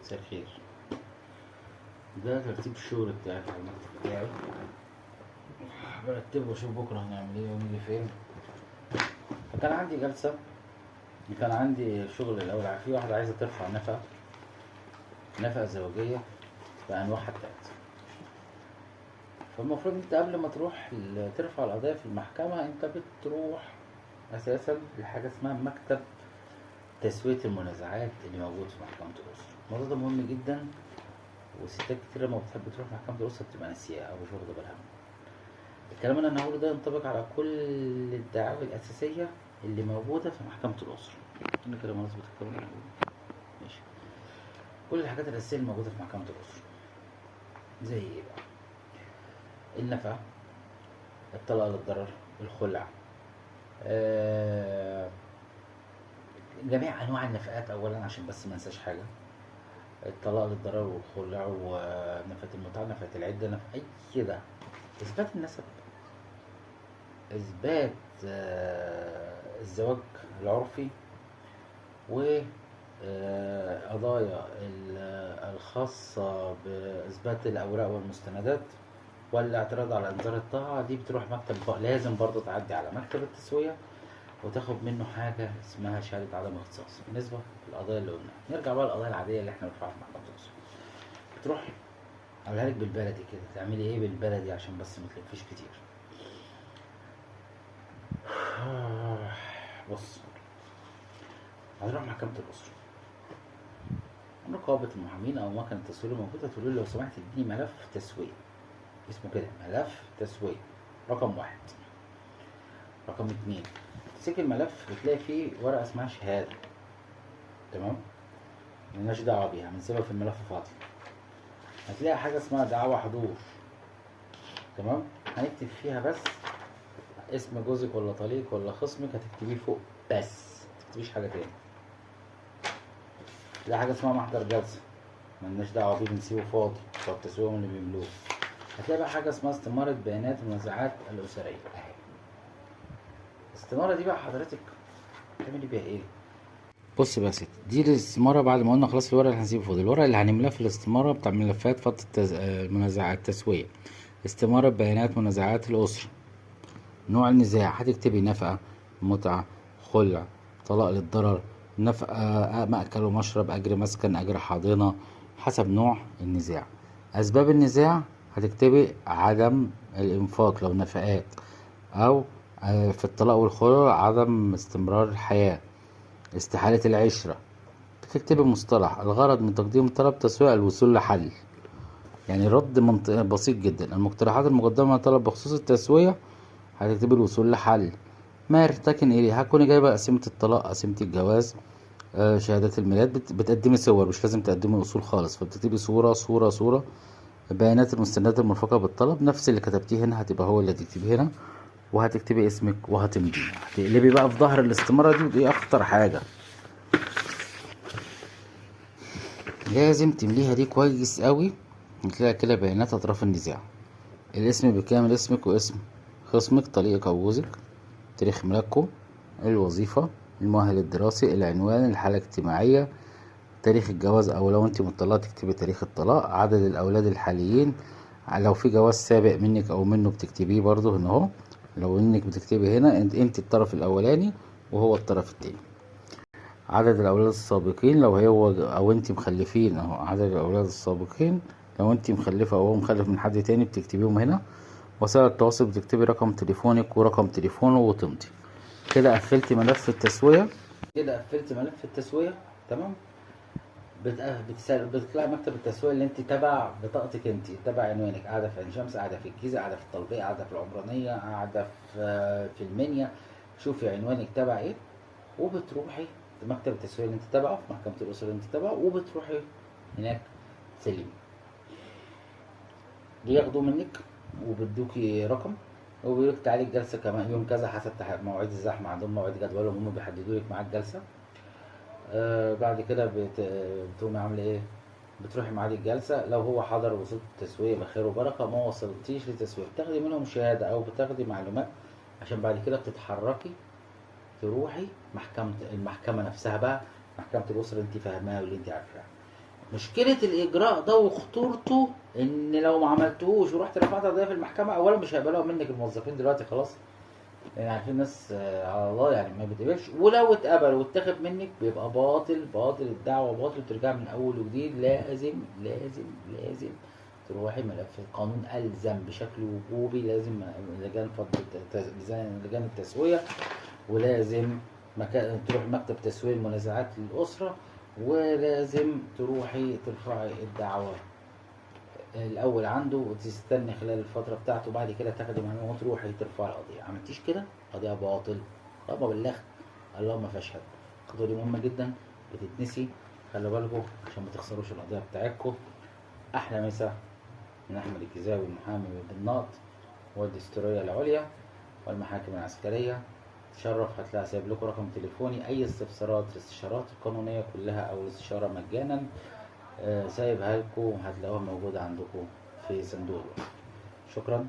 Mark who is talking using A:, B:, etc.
A: مساء الخير. ده ترتيب الشغل بتاعي على المكتب بتاعي، برتبه واشوف بكره هنعمل ايه ونيجي فين. فكان عندي جلسة، كان عندي شغل الأول. في واحدة عايزة ترفع نفقة زوجية بأنواعها بتاعتها. فالمفروض انت قبل ما تروح ترفع القضية في المحكمة، انت بتروح أساسا لحاجة اسمها مكتب تسوية المنازعات اللي موجود في محكمة الأسرة. الموضوع ده مهم جدا، وستات كتير لما بتحب تروح محكمة الأسرة بتبقى ناسياه أو مش واخدة بالها منه. الكلام اللي أنا هقوله ده ينطبق على كل الدعاوى الأساسية اللي موجودة في محكمة الأسرة. أنا كده مناسبة الكلام اللي هقوله. ماشي. كل الحاجات الأساسية اللي موجودة في محكمة الأسرة زي إيه بقى؟ النفقة، الطلاق للضرر، الخلع، آه، جميع أنواع النفقات أولا عشان بس ما ننساش حاجة. الطلاق للضرر والخلع ونفقة المتعة، نفقة العدة، نفقة أي ده. إثبات النسب، إثبات الزواج العرفي، وقضايا الخاصة بإثبات الأوراق والمستندات، والاعتراض على إنذار الطاعة. دي بتروح مكتب لازم برضو تعدي على مكتب التسوية وتاخد منه حاجة اسمها شهادة عدم اختصاص بالنسبة للقضايا اللي قلناها. نرجع بقى للقضايا العادية اللي احنا بنرفعها في محكمة الأسرة. بتروح أقولها لك بالبلدي كده، تعملي ايه بالبلدي عشان بس ما تلفيش كتير. بص، هتروح محكمة الأسرة، نقابة المحامين أو مكنة التسوية الموجودة، تقول له لو سمحت اديني ملف تسوية، اسمه كده ملف تسوية، رقم 1. رقم 2، تمسك الملف بتلاقي فيه ورقة اسمها شهادة، تمام؟ ملناش دعوة بيها، بنسيبها في الملف فاضي. هتلاقي حاجة اسمها دعوى حضور، تمام؟ هنكتب فيها بس اسم جوزك ولا طليق ولا خصمك، هتكتبيه فوق بس، متكتبيش حاجة تاني. تلاقي حاجة اسمها محضر جلسة، ملناش دعوة بيه، بنسيبه فاضي، بتوع التسوية هم اللي بيملوه. هتلاقي بقى حاجة اسمها استمارة بيانات المنازعات الأسرية أهي. الاستمارة دي بقى حضرتك تعملي بيها ايه؟ بص بقى يا ستي، دي الاستمارة بعد ما قلنا خلاص الورق اللي هنسيبه فاضي. الورق اللي هنملاه في الاستمارة بتاع ملفات فترة منازعات التسوية، استمارة بيانات منازعات الأسرة. نوع النزاع هتكتبي نفقة، متعة، خلع، طلاق للضرر، نفقة مأكل ومشرب، أجر مسكن، أجر حاضنة، حسب نوع النزاع. أسباب النزاع هتكتبي عدم الإنفاق لو نفقات، أو في الطلاق والخلع عدم استمرار الحياة، استحالة العشرة. تكتبي مصطلح الغرض من تقديم طلب تسوية الوصول لحل، يعني رد بسيط جدا. المقترحات المقدمة طلب بخصوص التسوية هتكتبي الوصول لحل. ما يرتكن إليه هتكوني جايبة قسيمة الطلاق، قسيمة الجواز، شهادات الميلاد. بتقدمي صور، مش لازم تقدمي أصول خالص، فبتكتبي صورة صورة صورة. بيانات المستندات المرفقة بالطلب نفس اللي كتبتيه هنا هتبقى هو اللي هتكتبيه هنا، وهتكتبي اسمك وهتمضي. هتقلبي بقى في ظهر الاستمارة دي، ودي أخطر حاجة لازم تمليها دي كويس قوي. هتلاقي كده بيانات أطراف النزاع، الاسم بالكامل، اسمك واسم خصمك، طليقك أو جوزك، تاريخ ميلادكم، الوظيفة، المؤهل الدراسي، العنوان، الحالة الاجتماعية، تاريخ الجواز أو لو انت مطلقة تكتبي تاريخ الطلاق، عدد الأولاد الحاليين، لو في جواز سابق منك أو منه بتكتبيه برضو هنا اهو. لو انك بتكتبي هنا انت الطرف الأولاني وهو الطرف التاني. عدد الأولاد السابقين لو هو أو انت مخلفين اهو، عدد الأولاد السابقين لو انت مخلفة أو هو مخلف من حد تاني بتكتبيهم هنا. وسائل التواصل بتكتبي رقم تليفونك ورقم تليفونه وتمضي. كده قفلتي ملف التسوية. كده قفلت ملف التسوية، تمام. بتطلعي مكتب التسوية اللي انت تبع بطاقتك، انت تبع عنوانك، قاعدة في عين شمس، قاعدة في الجيزة، قاعدة في الطلبية، قاعدة في العمرانية، قاعدة في المنيا. شوفي عنوانك تبع ايه، وبتروحي في مكتب التسوية اللي انت تبعه، في محكمة الأسرة اللي انت تبعه، وبتروحي هناك تسلمي. بياخدوا منك وبيدوكي رقم، وبيقولك تعالي الجلسة كمان يوم كذا حسب مواعيد الزحمة عندهم، مواعيد جدولهم هم بيحددوا لك ميعاد جلسة. بعد كده بتقومي عاملة ايه، بتروحي ميعاد الجلسة. لو هو حضر وصلت التسوية بخير وبركة، ما وصلتيش للتسوية بتاخدي منهم شهادة أو بتاخدي معلومات، عشان بعد كده بتتحركي تروحي المحكمة نفسها بقى، محكمة الأسرة اللي انت فاهماها واللي انت عارفاها. مشكلة الإجراء ده وخطورته إن لو ما عملتهوش ورحت رفعت قضية في المحكمة، أولا مش هيقبلوا منك الموظفين دلوقتي خلاص، لأن عارفين ناس على الله يعني ما بتقبلش، ولو اتقبل واتاخد منك بيبقى باطل، باطل الدعوة باطل، وترجع من أول وجديد. لازم لازم لازم تروحي ملف القانون ألزم بشكل وجوبي، لازم لجان لجان التسوية، ولازم تروح مكتب تسوية المنازعات للأسرة، ولازم تروحي ترفعي الدعوة الأول عنده وتستني خلال الفترة بتاعته، بعد كده تاخدي معلومات وتروحي ترفعي القضية. عملتيش كده قضية باطل، طب بلغت اللهم فاشهد. الخطوة دي مهمة جدا بتتنسي، خلي بالكوا عشان ما تخسروش القضية بتاعتكوا. أحلى مسا من أحمد الجزاوي، المحامي بالنقض والدستورية العليا والمحاكم العسكرية. تشرف، هتلاقي سايب لكم رقم تليفوني، أي استفسارات الاستشارات القانونية كلها أو الاستشارة مجانا سايبها لكم، هتلاقوها موجودة عندكم في صندوق الوصف. شكرا.